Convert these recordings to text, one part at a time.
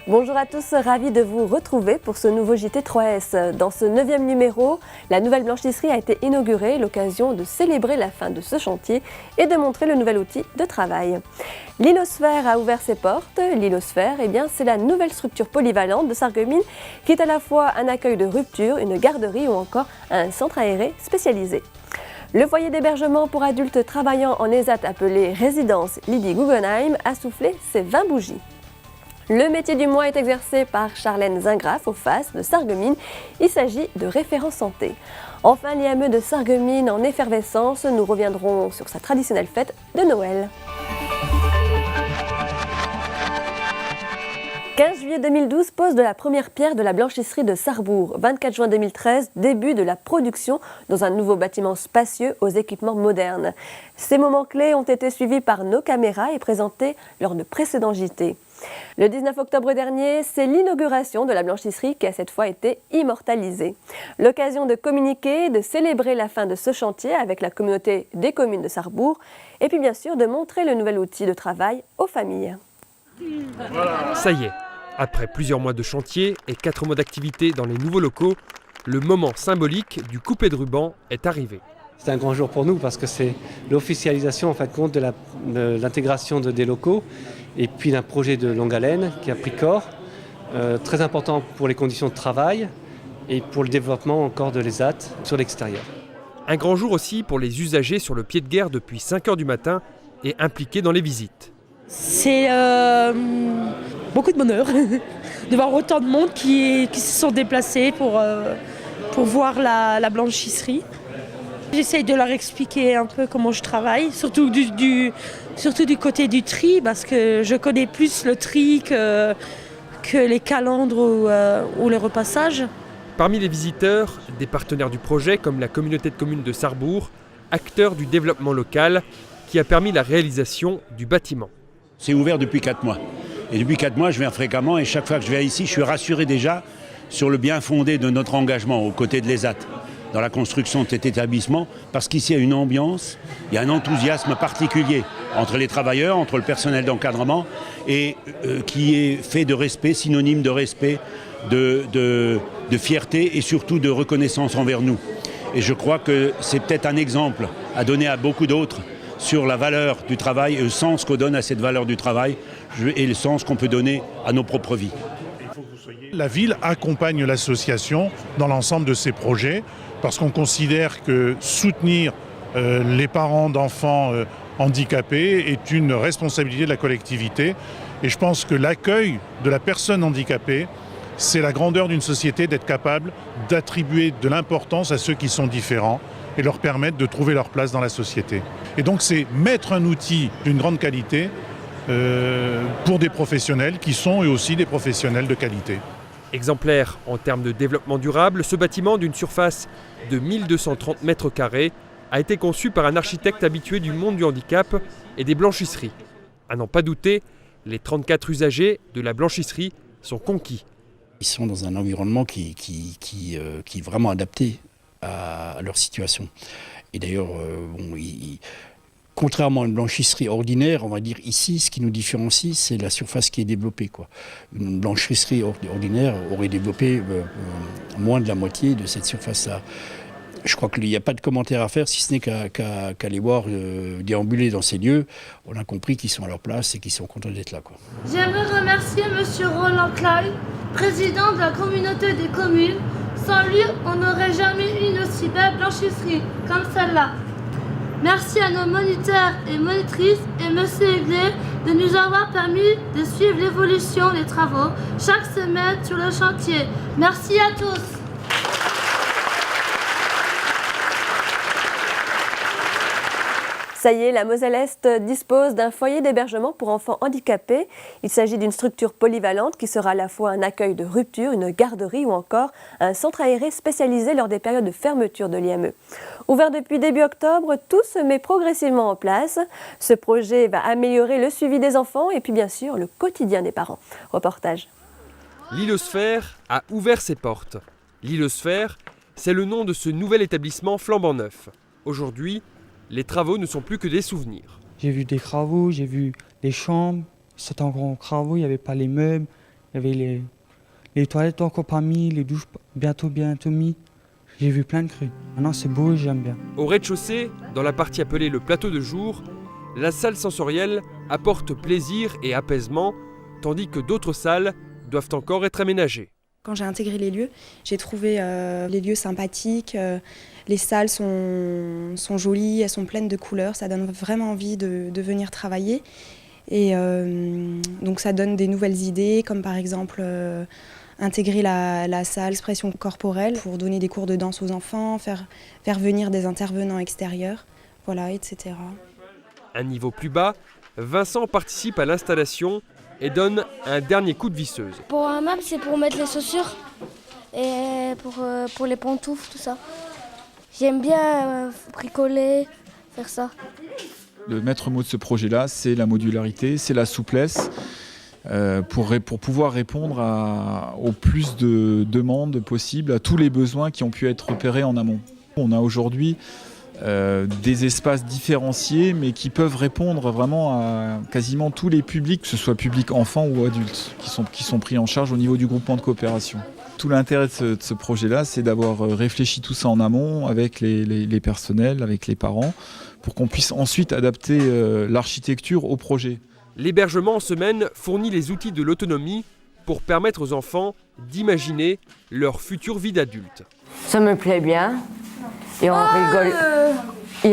Bonjour à tous, ravi de vous retrouver pour ce nouveau JT3S. Dans ce 9e numéro, la nouvelle blanchisserie a été inaugurée, l'occasion de célébrer la fin de ce chantier et de montrer le nouvel outil de travail. L'Ilosphère a ouvert ses portes. L'Ilosphère, c'est la nouvelle structure polyvalente de Sarreguemines qui est à la fois un accueil de rupture, une garderie ou encore un centre aéré spécialisé. Le foyer d'hébergement pour adultes travaillant en ESAT appelé Résidence Lydie Guggenheim a soufflé ses 20 bougies. Le métier du mois est exercé par Charlène Zingraf au FAS de Sarreguemines. Il s'agit de référent santé. Enfin, l'IME de Sarreguemines en effervescence. Nous reviendrons sur sa traditionnelle fête de Noël. 15 juillet 2012, pose de la première pierre de la blanchisserie de Sarrebourg. 24 juin 2013, début de la production dans un nouveau bâtiment spacieux aux équipements modernes. Ces moments clés ont été suivis par nos caméras et présentés lors de précédents JT. Le 19 octobre dernier, c'est l'inauguration de la blanchisserie qui a cette fois été immortalisée. L'occasion de communiquer, de célébrer la fin de ce chantier avec la communauté des communes de Sarrebourg et puis bien sûr de montrer le nouvel outil de travail aux familles. Ça y est, après plusieurs mois de chantier et 4 mois d'activité dans les nouveaux locaux, le moment symbolique du coupé de ruban est arrivé. C'est un grand jour pour nous parce que c'est l'officialisation en fin de compte de l'intégration des locaux et puis d'un projet de longue haleine qui a pris corps, très important pour les conditions de travail et pour le développement encore de l'ESAT sur l'extérieur. Un grand jour aussi pour les usagers sur le pied de guerre depuis 5 h du matin et impliqués dans les visites. C'est beaucoup de bonheur de voir autant de monde qui se sont déplacés pour voir la blanchisserie. J'essaye de leur expliquer un peu comment je travaille, surtout du côté du tri, parce que je connais plus le tri que les calandres ou les repassages. Parmi les visiteurs, des partenaires du projet comme la communauté de communes de Sarrebourg, acteurs du développement local qui a permis la réalisation du bâtiment. C'est ouvert depuis 4 mois. Et depuis 4 mois, je viens fréquemment et chaque fois que je viens ici, je suis rassuré déjà sur le bien fondé de notre engagement aux côtés de l'ESAT dans la construction de cet établissement, parce qu'ici, il y a une ambiance, il y a un enthousiasme particulier entre les travailleurs, entre le personnel d'encadrement, et qui est fait de respect, synonyme de respect, de fierté et surtout de reconnaissance envers nous. Et je crois que c'est peut-être un exemple à donner à beaucoup d'autres sur la valeur du travail et le sens qu'on donne à cette valeur du travail et le sens qu'on peut donner à nos propres vies. La ville accompagne l'association dans l'ensemble de ses projets parce qu'on considère que soutenir les parents d'enfants handicapés est une responsabilité de la collectivité. Et je pense que l'accueil de la personne handicapée, c'est la grandeur d'une société d'être capable d'attribuer de l'importance à ceux qui sont différents et leur permettre de trouver leur place dans la société. Et donc c'est mettre un outil d'une grande qualité pour des professionnels qui sont eux aussi des professionnels de qualité. Exemplaire en termes de développement durable, ce bâtiment d'une surface de 1230 mètres carrés a été conçu par un architecte habitué du monde du handicap et des blanchisseries. À n'en pas douter, les 34 usagers de la blanchisserie sont conquis. Ils sont dans un environnement qui est vraiment adapté à leur situation. Et d'ailleurs, contrairement à une blanchisserie ordinaire, on va dire ici, ce qui nous différencie, c'est la surface qui est développée, quoi. Une blanchisserie ordinaire aurait développé moins de la moitié de cette surface-là. Je crois qu'il n'y a pas de commentaire à faire, si ce n'est qu'à les voir déambuler dans ces lieux. On a compris qu'ils sont à leur place et qu'ils sont contents d'être là, quoi. J'aimerais remercier M. Roland Klein, président de la communauté des communes. Sans lui, on n'aurait jamais eu une aussi belle blanchisserie comme celle-là. Merci à nos moniteurs et monitrices et M. Aiglé de nous avoir permis de suivre l'évolution des travaux chaque semaine sur le chantier. Merci à tous. Ça y est, la Moselle-Est dispose d'un foyer d'hébergement pour enfants handicapés. Il s'agit d'une structure polyvalente qui sera à la fois un accueil de rupture, une garderie ou encore un centre aéré spécialisé lors des périodes de fermeture de l'IME. Ouvert depuis début octobre, tout se met progressivement en place. Ce projet va améliorer le suivi des enfants et puis bien sûr le quotidien des parents. Reportage. L'Ilosphère a ouvert ses portes. L'Ilosphère, c'est le nom de ce nouvel établissement flambant neuf. Aujourd'hui, les travaux ne sont plus que des souvenirs. J'ai vu des travaux, j'ai vu les chambres. C'était un grand travaux, il n'y avait pas les meubles, il Il y avait les toilettes encore pas mis, les douches bientôt mis. J'ai vu plein de crues. Maintenant c'est beau et j'aime bien. Au rez-de-chaussée, dans la partie appelée le plateau de jour, la salle sensorielle apporte plaisir et apaisement, tandis que d'autres salles doivent encore être aménagées. Quand j'ai intégré les lieux, j'ai trouvé les lieux sympathiques, les salles sont jolies, elles sont pleines de couleurs, ça donne vraiment envie de venir travailler. Et donc ça donne des nouvelles idées, comme par exemple intégrer la salle expression corporelle pour donner des cours de danse aux enfants, faire venir des intervenants extérieurs, voilà, etc. Un niveau plus bas, Vincent participe à l'installation et donne un dernier coup de visseuse. Pour un meuble, c'est pour mettre les chaussures et pour les pantoufles, tout ça. J'aime bien bricoler, faire ça. Le maître mot de ce projet-là, c'est la modularité, c'est la souplesse pour pouvoir répondre au plus de demandes possibles, à tous les besoins qui ont pu être repérés en amont. On a aujourd'hui des espaces différenciés, mais qui peuvent répondre vraiment à quasiment tous les publics, que ce soit public enfants ou adultes, qui sont pris en charge au niveau du groupement de coopération. Tout l'intérêt de ce projet-là, c'est d'avoir réfléchi tout ça en amont avec les personnels, avec les parents, pour qu'on puisse ensuite adapter l'architecture au projet. L'hébergement en semaine fournit les outils de l'autonomie pour permettre aux enfants d'imaginer leur future vie d'adulte. Ça me plaît bien et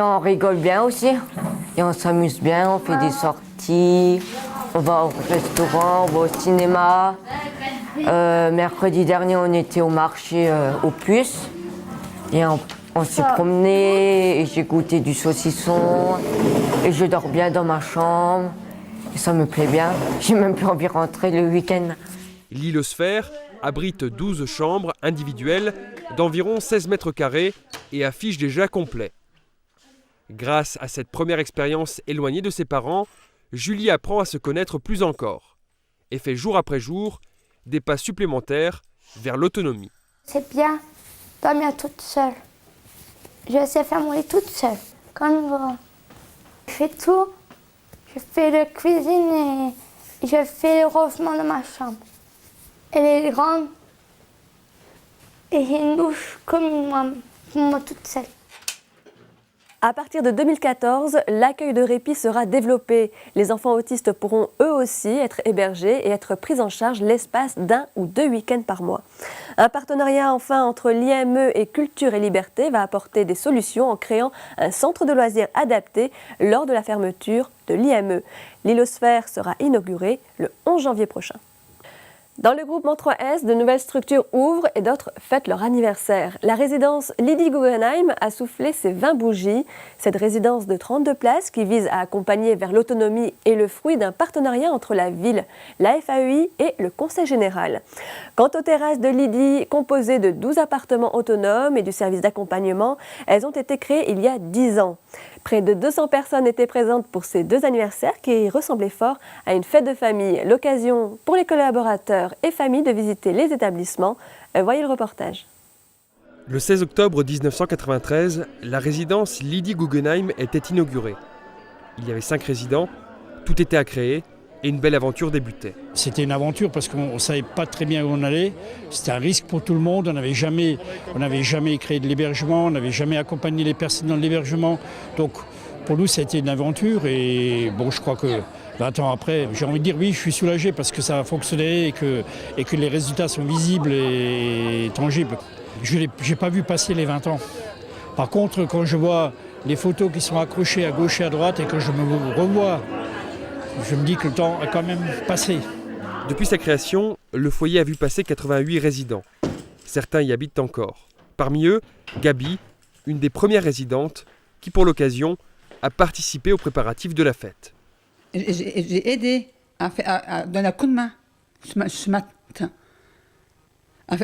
on rigole bien aussi. Et on s'amuse bien, on fait des sorties, on va au restaurant, on va au cinéma. Mercredi dernier, on était au marché au Puce et on s'est promené et j'ai goûté du saucisson et je dors bien dans ma chambre et ça me plaît bien. J'ai même plus envie de rentrer le week-end. L'Hylosphère abrite 12 chambres individuelles d'environ 16 mètres carrés et affiche déjà complet. Grâce à cette première expérience éloignée de ses parents, Julie apprend à se connaître plus encore et fait jour après jour des pas supplémentaires vers l'autonomie. C'est bien dormir toute seule. Je sais faire mon lit toute seule, comme je fais tout. Je fais la cuisine et je fais le rangement de ma chambre. Elle est grande et j'ai une douche comme moi toute seule. À partir de 2014, l'accueil de répit sera développé. Les enfants autistes pourront eux aussi être hébergés et être pris en charge l'espace d'1 ou 2 week-ends par mois. Un partenariat enfin entre l'IME et Culture et Liberté va apporter des solutions en créant un centre de loisirs adapté lors de la fermeture de l'IME. L'Hylosphère sera inauguré le 11 janvier prochain. Dans le groupement 3S, de nouvelles structures ouvrent et d'autres fêtent leur anniversaire. La résidence Lydie Guggenheim a soufflé ses 20 bougies. Cette résidence de 32 places qui vise à accompagner vers l'autonomie est le fruit d'un partenariat entre la ville, la FAEI et le Conseil général. Quant aux terrasses de Lydie, composées de 12 appartements autonomes et du service d'accompagnement, elles ont été créées il y a 10 ans. Près de 200 personnes étaient présentes pour ces 2 anniversaires qui ressemblaient fort à une fête de famille. L'occasion pour les collaborateurs et familles de visiter les établissements. Voyez le reportage. Le 16 octobre 1993, la résidence Lydie Guggenheim était inaugurée. Il y avait 5 résidents, tout était à créer et une belle aventure débutait. C'était une aventure parce qu'on ne savait pas très bien où on allait. C'était un risque pour tout le monde. On n'avait jamais créé de l'hébergement, on n'avait jamais accompagné les personnes dans l'hébergement. Donc pour nous, ça a été une aventure et bon, je crois que 20 ans après, j'ai envie de dire oui, je suis soulagé parce que ça a fonctionné et que les résultats sont visibles et tangibles. Je n'ai pas vu passer les 20 ans. Par contre, quand je vois les photos qui sont accrochées à gauche et à droite et que je me revois, je me dis que le temps a quand même passé. Depuis sa création, le foyer a vu passer 88 résidents. Certains y habitent encore. Parmi eux, Gabi, une des premières résidentes, qui pour l'occasion a participé aux préparatifs de la fête. J'ai aidé à donner un coup de main ce matin. À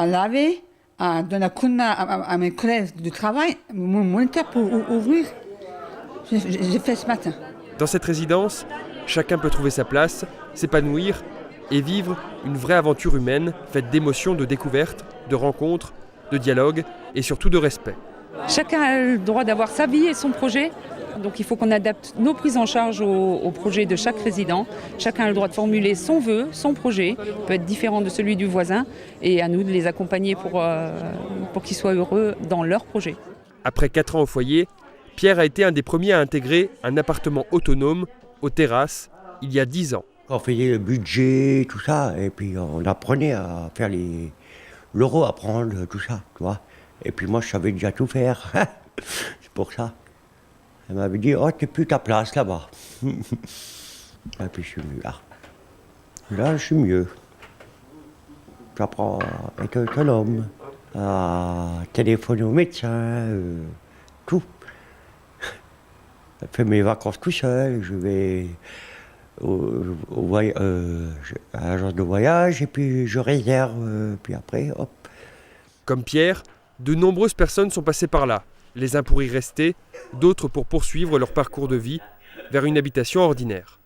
laver, à donner un coup de main à mes collègues du travail, mon moniteur pour ouvrir. J'ai fait ce matin. Dans cette résidence, chacun peut trouver sa place, s'épanouir et vivre une vraie aventure humaine faite d'émotions, de découvertes, de rencontres, de dialogues et surtout de respect. Chacun a le droit d'avoir sa vie et son projet Donc il faut qu'on adapte nos prises en charge au projet de chaque résident. Chacun a le droit de formuler son vœu, son projet, peut être différent de celui du voisin, et à nous de les accompagner pour qu'ils soient heureux dans leur projet. Après 4 ans au foyer, Pierre a été un des premiers à intégrer un appartement autonome aux terrasses il y a 10 ans. On faisait le budget, tout ça, et puis on apprenait à faire l'euro, à prendre tout ça, tu vois. Et puis moi, je savais déjà tout faire. C'est pour ça. Elle m'avait dit, oh, t'es plus ta place là-bas. Et puis je suis venu là. Là, je suis mieux. J'apprends à être autonome, à téléphoner au médecin, tout. Je fais mes vacances tout seul, je vais à l'agence de voyage et puis je réserve, puis après, hop. Comme Pierre, de nombreuses personnes sont passées par là, les uns pour y rester, d'autres pour poursuivre leur parcours de vie vers une habitation ordinaire.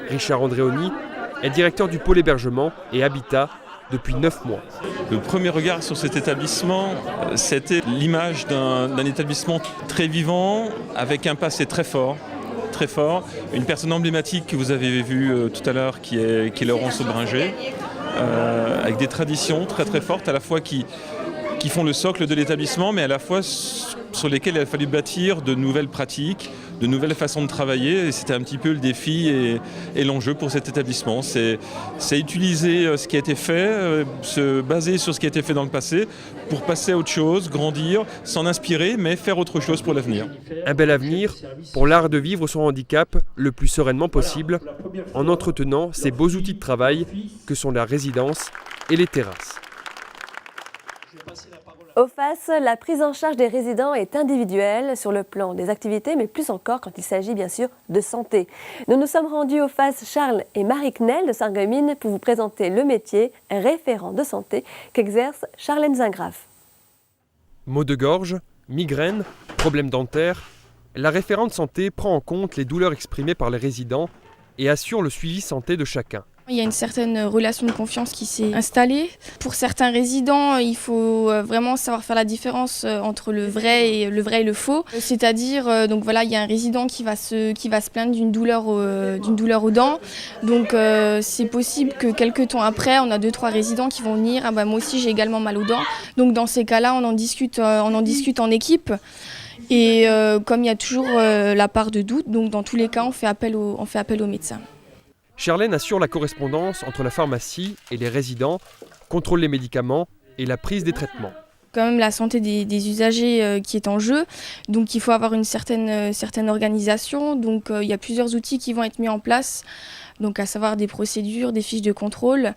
Richard Andréoni est directeur du pôle hébergement et habitat depuis 9 mois. Le premier regard sur cet établissement, c'était l'image d'un établissement très vivant, avec un passé très fort. Une personne emblématique que vous avez vue tout à l'heure, qui est Laurence Aubringer, avec des traditions très très fortes, à la fois qui font le socle de l'établissement, mais à la fois sur lesquelles il a fallu bâtir de nouvelles pratiques, de nouvelles façons de travailler. Et c'était un petit peu le défi et l'enjeu pour cet établissement. C'est utiliser ce qui a été fait, se baser sur ce qui a été fait dans le passé pour passer à autre chose, grandir, s'en inspirer, mais faire autre chose pour l'avenir. Un bel avenir pour l'art de vivre son handicap le plus sereinement possible, en entretenant ces beaux outils de travail que sont la résidence et les terrasses. Au FAS, la prise en charge des résidents est individuelle sur le plan des activités, mais plus encore quand il s'agit bien sûr de santé. Nous nous sommes rendus au FAS Charles et Marie Knell de Sarreguemines pour vous présenter le métier référent de santé qu'exerce Charlène Zingraf. Maux de gorge, migraines, problèmes dentaires, la référente santé prend en compte les douleurs exprimées par les résidents et assure le suivi santé de chacun. Il y a une certaine relation de confiance qui s'est installée. Pour certains résidents, il faut vraiment savoir faire la différence entre le vrai et le faux. C'est-à-dire, donc voilà, il y a un résident qui va se plaindre d'une douleur aux dents. Donc c'est possible que quelques temps après, on a 2-3 résidents qui vont venir. Ah bah, moi aussi j'ai également mal aux dents. Donc dans ces cas-là, on en discute en équipe. Et comme il y a toujours la part de doute, donc dans tous les cas, on fait appel au médecin. Charlène assure la correspondance entre la pharmacie et les résidents, contrôle les médicaments et la prise des traitements. Quand même la santé des usagers qui est en jeu, donc il faut avoir une certaine organisation. Donc il y a plusieurs outils qui vont être mis en place, donc à savoir des procédures, des fiches de contrôle,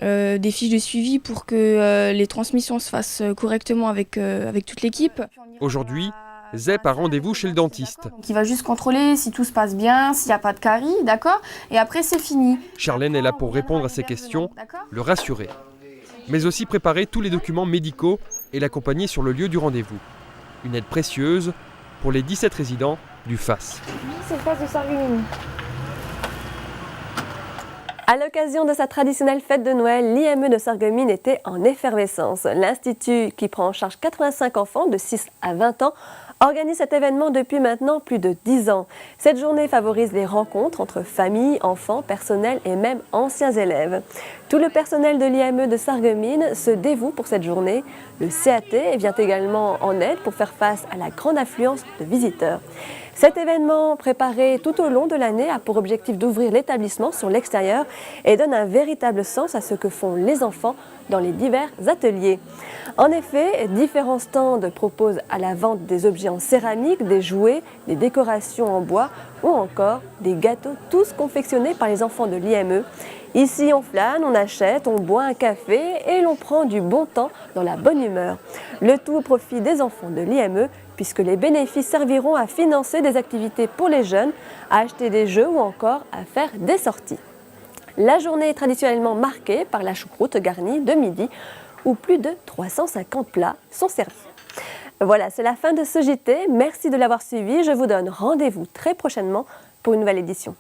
des fiches de suivi pour que les transmissions se fassent correctement avec toute l'équipe. Aujourd'hui, Zep a rendez-vous chez le dentiste. Donc il va juste contrôler si tout se passe bien, s'il n'y a pas de caries, d'accord ? Et après c'est fini. Charlène est là pour répondre à ses questions, le rassurer. Mais aussi préparer tous les documents médicaux et l'accompagner sur le lieu du rendez-vous. Une aide précieuse pour les 17 résidents du FAS. C'est le FAS de Sarreguemines. À l'occasion de sa traditionnelle fête de Noël, l'IME de Sarreguemines était en effervescence. L'Institut, qui prend en charge 85 enfants de 6 à 20 ans, organise cet événement depuis maintenant plus de 10 ans. Cette journée favorise les rencontres entre familles, enfants, personnel et même anciens élèves. Tout le personnel de l'IME de Sarreguemines se dévoue pour cette journée. Le CAT vient également en aide pour faire face à la grande affluence de visiteurs. Cet événement, préparé tout au long de l'année, a pour objectif d'ouvrir l'établissement sur l'extérieur et donne un véritable sens à ce que font les enfants dans les divers ateliers. En effet, différents stands proposent à la vente des objets en céramique, des jouets, des décorations en bois ou encore des gâteaux, tous confectionnés par les enfants de l'IME. Ici, on flâne, on achète, on boit un café et l'on prend du bon temps dans la bonne humeur. Le tout au profit des enfants de l'IME, puisque les bénéfices serviront à financer des activités pour les jeunes, à acheter des jeux ou encore à faire des sorties. La journée est traditionnellement marquée par la choucroute garnie de midi, où plus de 350 plats sont servis. Voilà, c'est la fin de ce JT. Merci de l'avoir suivi. Je vous donne rendez-vous très prochainement pour une nouvelle édition.